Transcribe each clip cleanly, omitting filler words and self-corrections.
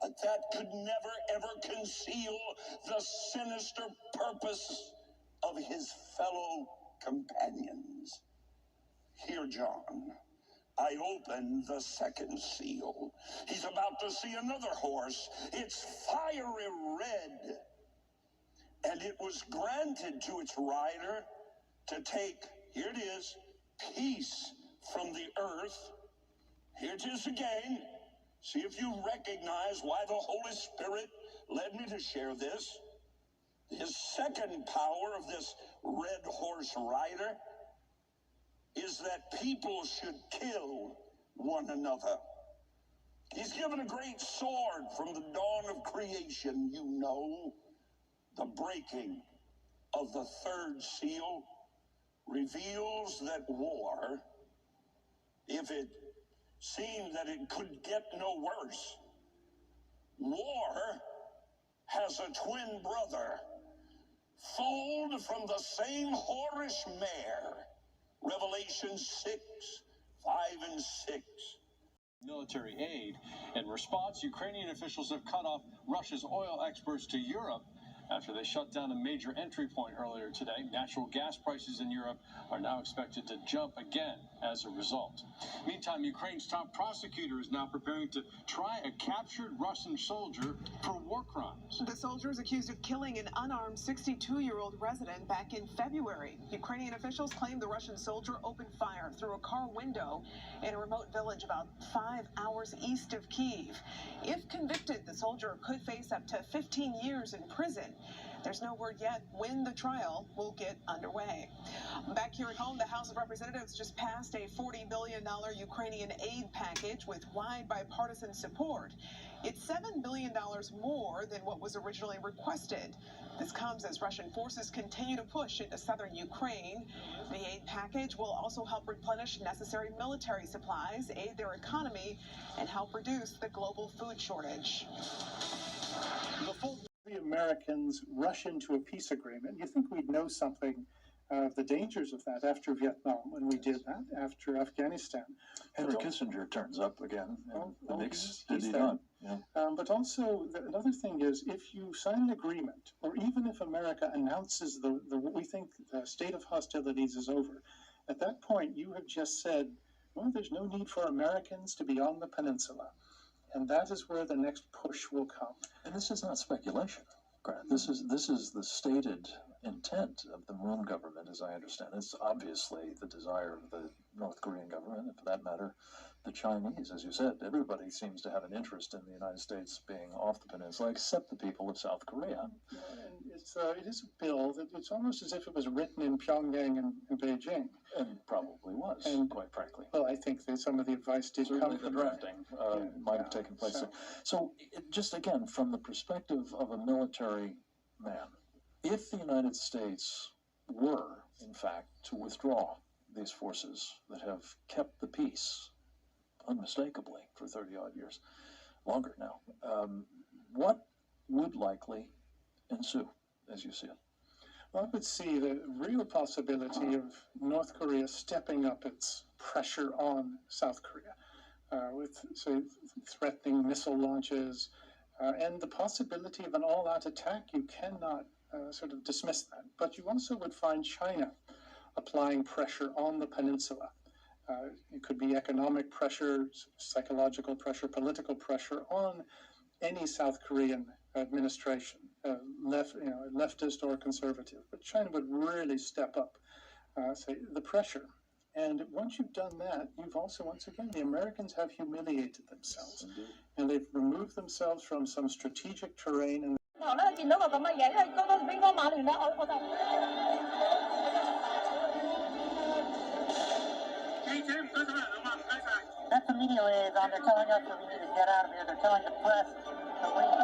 but that could never ever conceal the sinister purpose of his fellow companions. Here, John, I open the second seal. He's about to see another horse. It's fiery red. And it was granted to its rider to take, here it is, peace from the earth. Here it is again. See if you recognize why the Holy Spirit led me to share this. His second power of this red horse rider is that people should kill one another. He's given a great sword from the dawn of creation, you know. The breaking of the third seal reveals that war, if it seemed that it could get no worse, war has a twin brother, foaled from the same whorish mare. Revelation 6, 5 and 6. Military aid. In response, Ukrainian officials have cut off Russia's oil exports to Europe after they shut down a major entry point earlier today. Natural gas prices in Europe are now expected to jump again as a result. Meantime, Ukraine's top prosecutor is now preparing to try a captured Russian soldier for war crimes. The soldier is accused of killing an unarmed 62-year-old resident back in February. Ukrainian officials claim the Russian soldier opened fire through a car window in a remote village about 5 hours east of Kyiv. If convicted, the soldier could face up to 15 years in prison. There's no word yet when the trial will get underway. Back here at home, the House of Representatives just passed a $40 billion Ukrainian aid package with wide bipartisan support. It's $7 billion more than what was originally requested. This comes as Russian forces continue to push into southern Ukraine. The aid package will also help replenish necessary military supplies, aid their economy, and help reduce the global food shortage. The Americans rush into a peace agreement. You think we'd know something of the dangers of that after Vietnam when we did that, after Afghanistan. Henry Kissinger turns up again in the mix. Did he there. not? Yeah. But also, another thing is, if you sign an agreement, or even if America announces what we think the state of hostilities is over, at that point you have just said, well, there's no need for Americans to be on the peninsula. And that is where the next push will come. And this is not speculation, Grant. This is the stated intent of the Moon government, as I understand. It's obviously the desire of the North Korean government, and for that matter, the Chinese. As you said, everybody seems to have an interest in the United States being off the peninsula, except the people of South Korea. And it is a bill that it's almost as if it was written in Pyongyang and Beijing. And probably was, and, quite frankly. Well, I think that some of the advice did Certainly come from the drafting might have taken place. So just again, from the perspective of a military man, if the United States were, in fact, to withdraw these forces that have kept the peace unmistakably for 30-odd years, longer now, what would likely ensue, as you see it? Well, I would see the real possibility of North Korea stepping up its pressure on South Korea with, say, threatening missile launches and the possibility of an all-out attack. You cannot sort of dismiss that. But you also would find China applying pressure on the peninsula. It could be economic pressure, psychological pressure, political pressure on any South Korean administration, leftist or conservative. But China would really step up, say, the pressure. And once you've done that, you've also, once again, the Americans have humiliated themselves. And they've removed themselves from some strategic terrain. And that's the media liaison. They're telling us that we need to get out of here. They're telling the press to leave.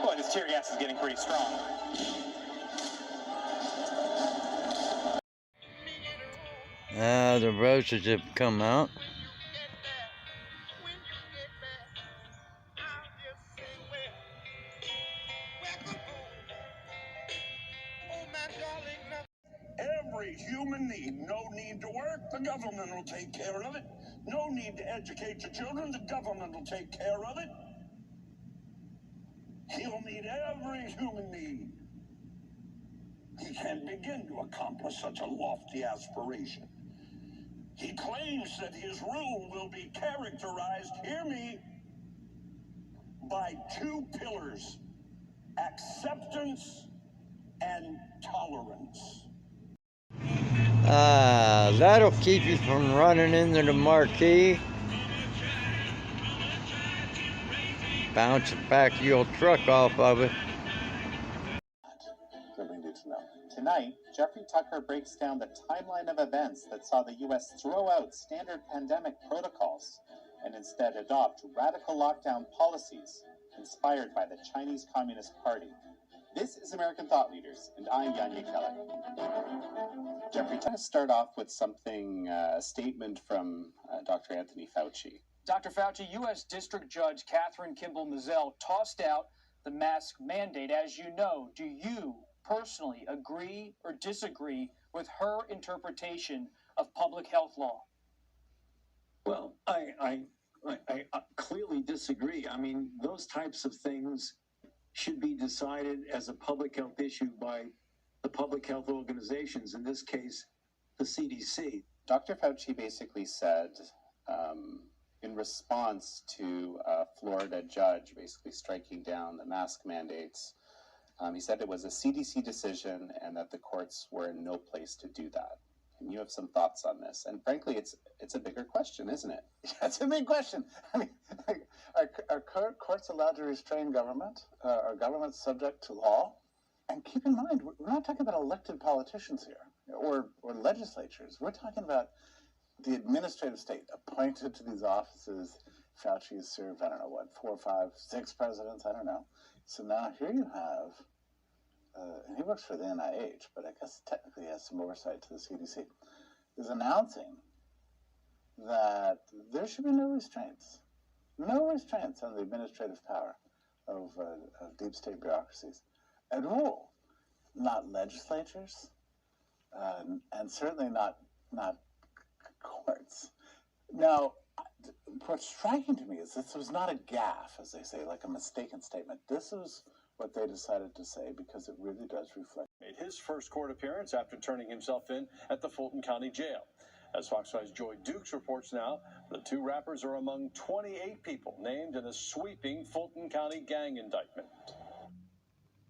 Boy, this tear gas is getting pretty strong. The roses have come out. Every human need. No need to work, the government will take care of it. No need to educate your children, the government will take care of it. He'll meet every human need. He can't begin to accomplish such a lofty aspiration. He claims that his rule will be characterized, hear me, by two pillars: acceptance and tolerance. That'll keep you from running into the marquee. Bounce back your truck off of it. Tonight, Jeffrey Tucker breaks down the timeline of events that saw the U.S. throw out standard pandemic protocols and instead adopt radical lockdown policies inspired by the Chinese Communist Party. This is American Thought Leaders, and I'm Yanya Kelly. Jeffrey, to start off with something, a statement from Dr. Anthony Fauci. Dr. Fauci, U.S. District Judge Catherine Kimball Mizell tossed out the mask mandate. As you know, do you personally agree or disagree with her interpretation of public health law? Well, I clearly disagree. I mean, those types of things should be decided as a public health issue by the public health organizations, in this case, the CDC. Dr. Fauci basically said, in response to a Florida judge basically striking down the mask mandates, he said it was a CDC decision and that the courts were in no place to do that. And you have some thoughts on this. And frankly, it's a bigger question, isn't it? It's a big question. I mean, are courts allowed to restrain government? Are governments subject to law? And keep in mind, we're not talking about elected politicians here or legislatures. We're talking about the administrative state appointed to these offices. Fauci has served, I don't know what, 4, 5, 6 presidents, I don't know. So now here you have, and he works for the NIH, but I guess technically he has some oversight to the CDC, is announcing that there should be no restraints on the administrative power of deep state bureaucracies at all. Not legislatures, and certainly not courts. Now, what's striking to me is this was not a gaffe, as they say, like a mistaken statement. This is what they decided to say because it really does reflect. Made his first court appearance after turning himself in at the Fulton County Jail. As Fox 5's Joy Dukes reports now, the two rappers are among 28 people named in a sweeping Fulton County gang indictment.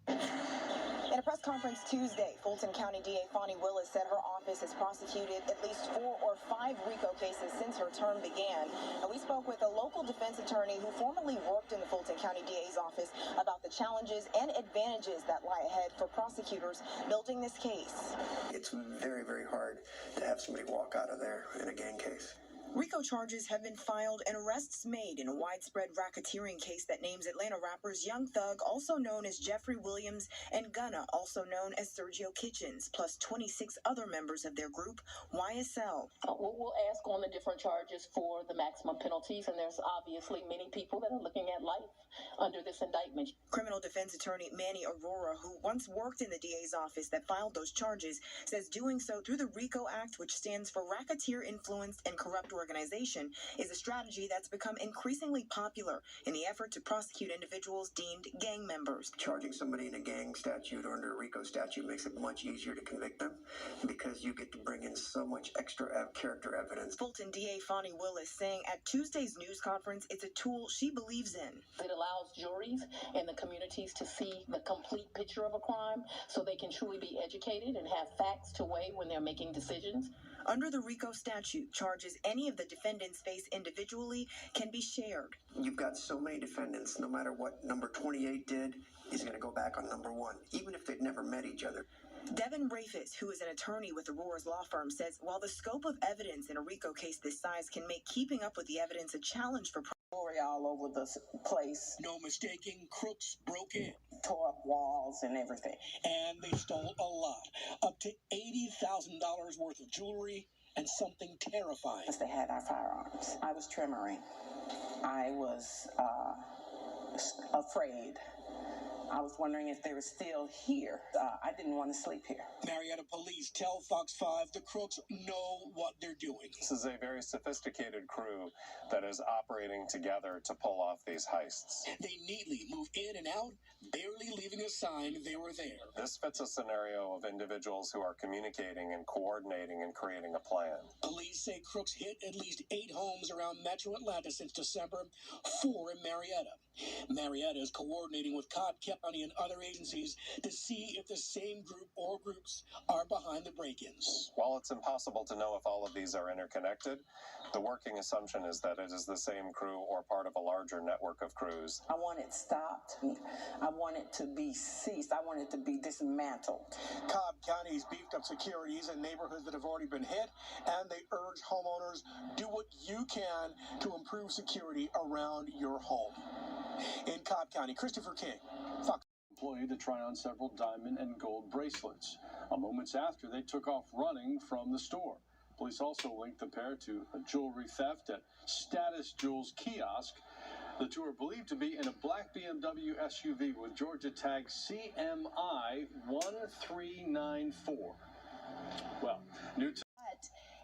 In a press conference Tuesday, Fulton County DA Fani Willis said her office has prosecuted at least 4 or 5 RICO cases since her term began. And we spoke with a local defense attorney who formerly worked in the Fulton County DA's office about the challenges and advantages that lie ahead for prosecutors building this case. It's very, very hard to have somebody walk out of there in a gang case. RICO charges have been filed and arrests made in a widespread racketeering case that names Atlanta rappers Young Thug, also known as Jeffrey Williams, and Gunna, also known as Sergio Kitchens, plus 26 other members of their group, YSL. We'll ask on the different charges for the maximum penalties, and there's obviously many people that are looking at life under this indictment. Criminal defense attorney Manny Aurora, who once worked in the DA's office that filed those charges, says doing so through the RICO Act, which stands for Racketeer-Influenced and Corrupt Organization, is a strategy that's become increasingly popular in the effort to prosecute individuals deemed gang members. Charging somebody in a gang statute or under a RICO statute makes it much easier to convict them because you get to bring in so much extra character evidence. Fulton DA Fani Willis saying at Tuesday's news conference it's a tool she believes in. It allows juries and the communities to see the complete picture of a crime so they can truly be educated and have facts to weigh when they're making decisions. Under the RICO statute, charges any of the defendants face individually can be shared. You've got so many defendants, no matter what number 28 did, he's going to go back on number 1, even if they'd never met each other. Devin Rafis, who is an attorney with Aurora's law firm, says while the scope of evidence in a RICO case this size can make keeping up with the evidence a challenge for all over the place. No mistaking, crooks broke in. Tore up walls and everything. And they stole a lot. Up to $80,000 worth of jewelry and something terrifying. Because they had our firearms. I was tremoring. I was afraid. I was wondering if they were still here. I didn't want to sleep here. Marietta police tell Fox 5 the crooks know what they're doing. This is a very sophisticated crew that is operating together to pull off these heists. They neatly move in and out, barely leaving a sign they were there. This fits a scenario of individuals who are communicating and coordinating and creating a plan. Police say crooks hit at least 8 homes around Metro Atlanta since December, 4 in Marietta. Marietta is coordinating with Cobb County and other agencies to see if the same group or groups are behind the break-ins. While it's impossible to know if all of these are interconnected, the working assumption is that it is the same crew or part of a larger network of crews. I want it stopped. I want it to be ceased. I want it to be dismantled. Cobb County's beefed up securities in neighborhoods that have already been hit, and they urge homeowners, do what you can to improve security around your home. In Cobb County, Christopher King, Fox. Employee to try on several diamond and gold bracelets. Moments after, they took off running from the store. Police also linked the pair to a jewelry theft at Status Jewels kiosk. The two are believed to be in a black BMW SUV with Georgia tag CMI 1394. Well,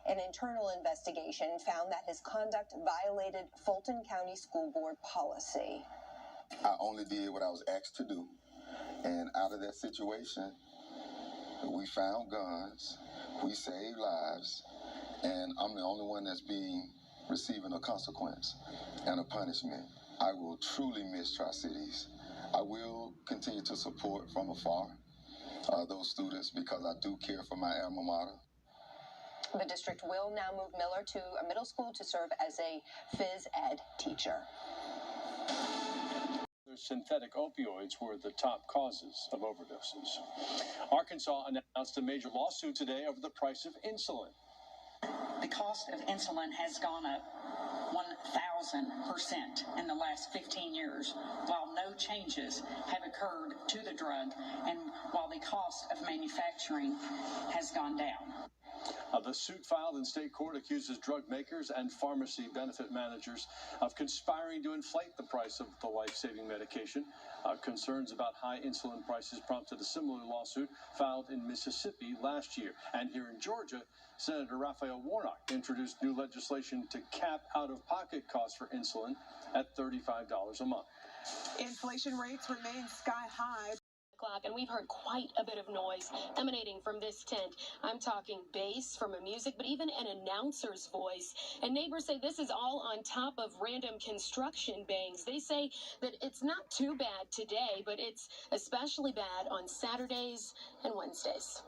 An internal investigation found that his conduct violated Fulton County School Board policy. I only did what I was asked to do. And out of that situation, we found guns, we saved lives, and I'm the only one that's receiving a consequence and a punishment. I will truly miss Tri-Cities. I will continue to support from afar those students because I do care for my alma mater. The district will now move Miller to a middle school to serve as a phys ed teacher. Synthetic opioids were the top causes of overdoses. Arkansas announced a major lawsuit today over the price of insulin. The cost of insulin has gone up 1,000% in the last 15 years, while no changes have occurred to the drug and while the cost of manufacturing has gone down. The suit filed in state court accuses drug makers and pharmacy benefit managers of conspiring to inflate the price of the life-saving medication. Concerns about high insulin prices prompted a similar lawsuit filed in Mississippi last year. And here in Georgia, Senator Raphael Warnock introduced new legislation to cap out-of-pocket costs for insulin at $35 a month. Inflation rates remain sky high. And we've heard quite a bit of noise emanating from this tent. I'm talking bass from a music, but even an announcer's voice. And neighbors say this is all on top of random construction bangs. They say that it's not too bad today, but it's especially bad on Saturdays and Wednesdays.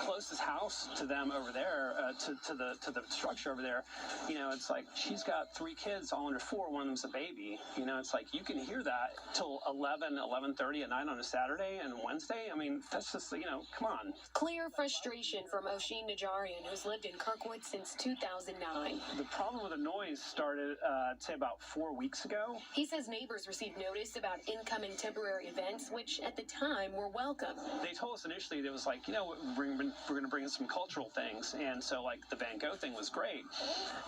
Closest house to them over there, to the structure over there, you know, it's like she's got 3 kids, all under 4. One of them's a baby. You know, it's like you can hear that till 11:30 at night on a Saturday and Wednesday. I mean, that's just, you know, come on. Clear frustration from Oshin Najarian, who's lived in Kirkwood since 2009. The problem with the noise started, I'd say, about 4 weeks ago. He says neighbors received notice about incoming temporary events, which at the time were welcome. They told us initially, it was like, you know, we're going to bring in some cultural things, and so like the Van Gogh thing was great,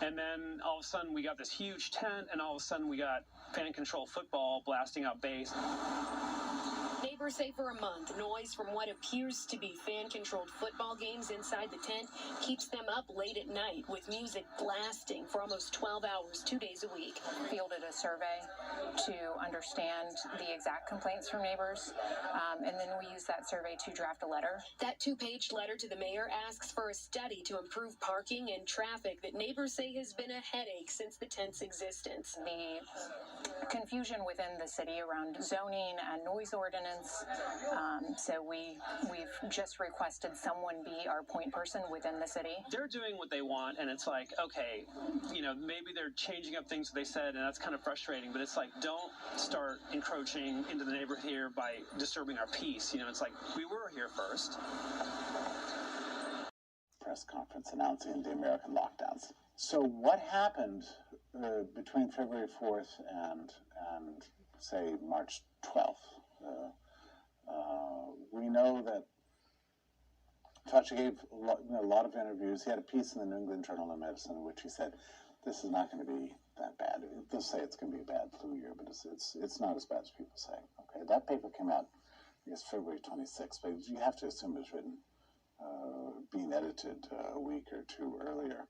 and then all of a sudden we got this huge tent, and all of a sudden we got fan control football blasting out bass. Neighbors say for a month, noise from what appears to be fan-controlled football games inside the tent keeps them up late at night with music blasting for almost 12 hours, 2 days a week. Fielded a survey to understand the exact complaints from neighbors, and then we use that survey to draft a letter. That 2-page letter to the mayor asks for a study to improve parking and traffic that neighbors say has been a headache since the tent's existence. The confusion within the city around zoning and noise ordinance. So we've just requested someone be our point person within the city. They're doing what they want, and it's like, okay, you know, maybe they're changing up things that they said, and that's kind of frustrating, but it's like, don't start encroaching into the neighborhood here by disturbing our peace. You know, it's like, we were here first. Press conference announcing the American lockdowns. So what happened between February 4th and say March 12th? We know that Fauci gave a lot of interviews. He had a piece in the New England Journal of Medicine in which he said, "This is not going to be that bad. They'll say it's going to be a bad flu year, but it's not as bad as people say." Okay, that paper came out, I guess, February 26th, but you have to assume it was written, being edited a week or two earlier.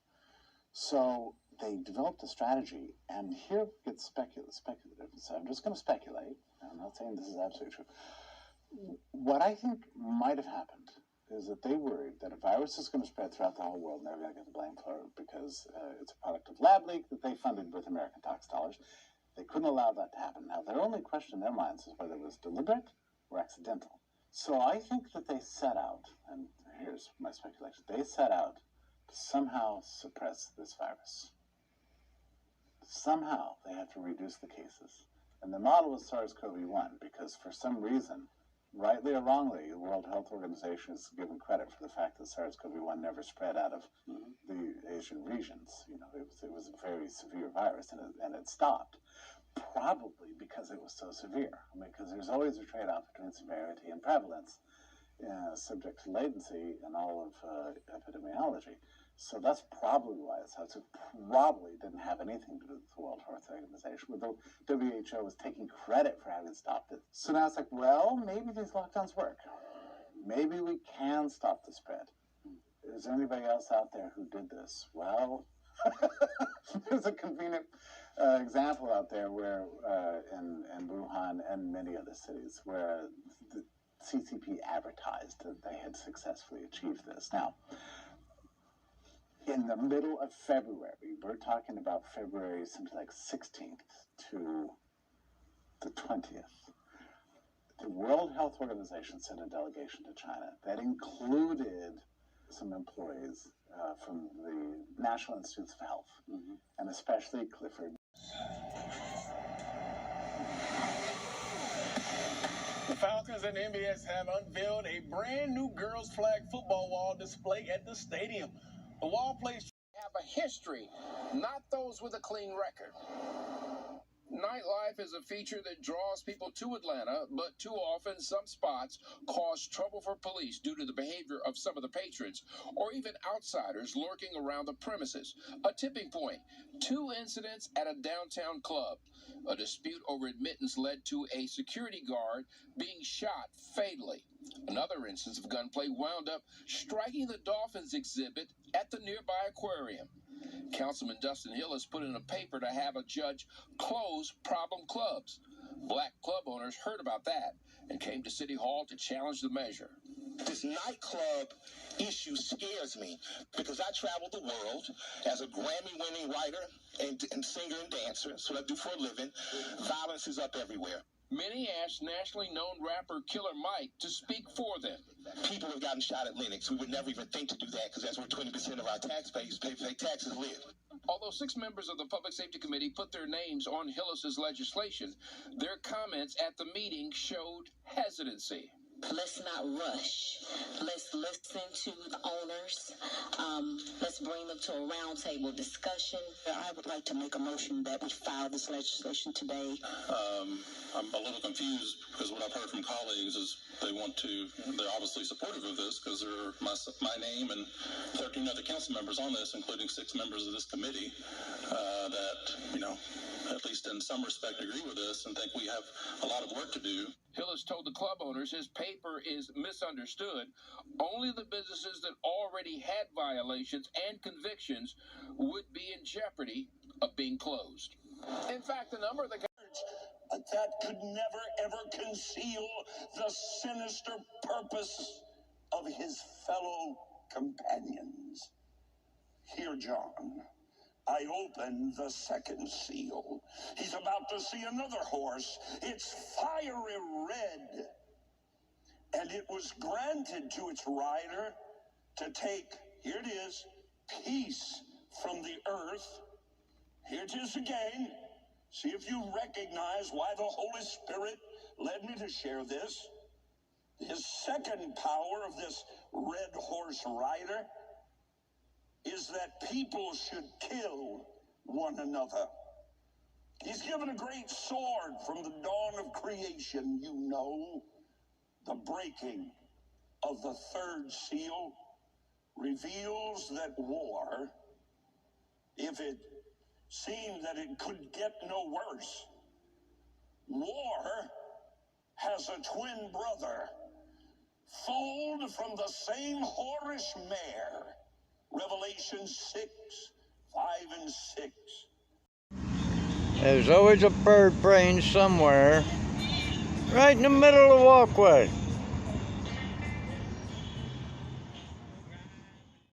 So they developed a strategy, and here it gets speculative. So I'm just going to speculate. I'm not saying this is absolutely true. What I think might have happened is that they worried that a virus is going to spread throughout the whole world and they're going to get the blame for it because it's a product of lab leak that they funded with American tax dollars. They couldn't allow that to happen. Now, their only question in their minds is whether it was deliberate or accidental. So I think that they set out, and here's my speculation, they set out to somehow suppress this virus. Somehow they have to reduce the cases. And the model was SARS-CoV-1 because for some reason, rightly or wrongly, the World Health Organization is given credit for the fact that SARS-CoV-1 never spread out of the Asian regions. You know, it was a very severe virus, and it stopped, probably because it was so severe. I mean, because there's always a trade-off between severity and prevalence, subject to latency and all of epidemiology. So that's probably why it's so. It probably didn't have anything to do with the World Health Organization, but the WHO was taking credit for having stopped it. So now it's like, well, maybe these lockdowns work. Maybe we can stop the spread. Is there anybody else out there who did this? Well, there's a convenient example out there where in Wuhan and many other cities where the CCP advertised that they had successfully achieved this. Now, in the middle of February, we're talking about February something like 16th to the 20th, the World Health Organization sent a delegation to China that included some employees from the National Institutes of Health, and especially Clifford. The Falcons and NBS have unveiled a brand new girls' flag football wall display at the stadium. The wall plays have a history, not those with a clean record. Nightlife is a feature that draws people to Atlanta, but too often some spots cause trouble for police due to the behavior of some of the patrons or even outsiders lurking around the premises. A tipping point, 2 incidents at a downtown club. A dispute over admittance led to a security guard being shot fatally. Another instance of gunplay wound up striking the Dolphins exhibit at the nearby aquarium. Councilman Dustin Hill has put in a paper to have a judge close problem clubs. Black club owners heard about that and came to City Hall to challenge the measure. This nightclub issue scares me because I travel the world as a Grammy-winning writer and singer and dancer. That's what I do for a living. Violence is up everywhere. Many asked nationally known rapper Killer Mike to speak for them. People have gotten shot at Lennox. We would never even think to do that because that's where 20% of our taxpayers pay taxes live. Although 6 members of the Public Safety Committee put their names on Hillis's legislation, their comments at the meeting showed hesitancy. Let's not rush. Let's listen to the owners. Let's bring them to a roundtable discussion. I would like to make a motion that we file this legislation today. I'm a little confused because what I've heard from colleagues is they're obviously supportive of this because they're my name and 13 other council members on this, including 6 members of this committee, that, at least in some respect agree with this and think we have a lot of work to do. Hillis told the club owners his paper is misunderstood. Only the businesses that already had violations and convictions would be in jeopardy of being closed. In fact, the number of the that could never ever conceal the sinister purpose of his fellow companions. Here, John, I open the second seal. He's about to see another horse. It's fiery red. And it was granted to its rider to take, here it is, peace from the earth. Here it is again. See if you recognize why the Holy Spirit led me to share this. His second power of this red horse rider is that people should kill one another. He's given a great sword from the dawn of creation, the breaking of the third seal reveals that war, if it seemed that it could get no worse, war has a twin brother, foaled from the same whorish mare. Revelation 6, 5 and 6. There's always a bird praying somewhere, right in the middle of the walkway.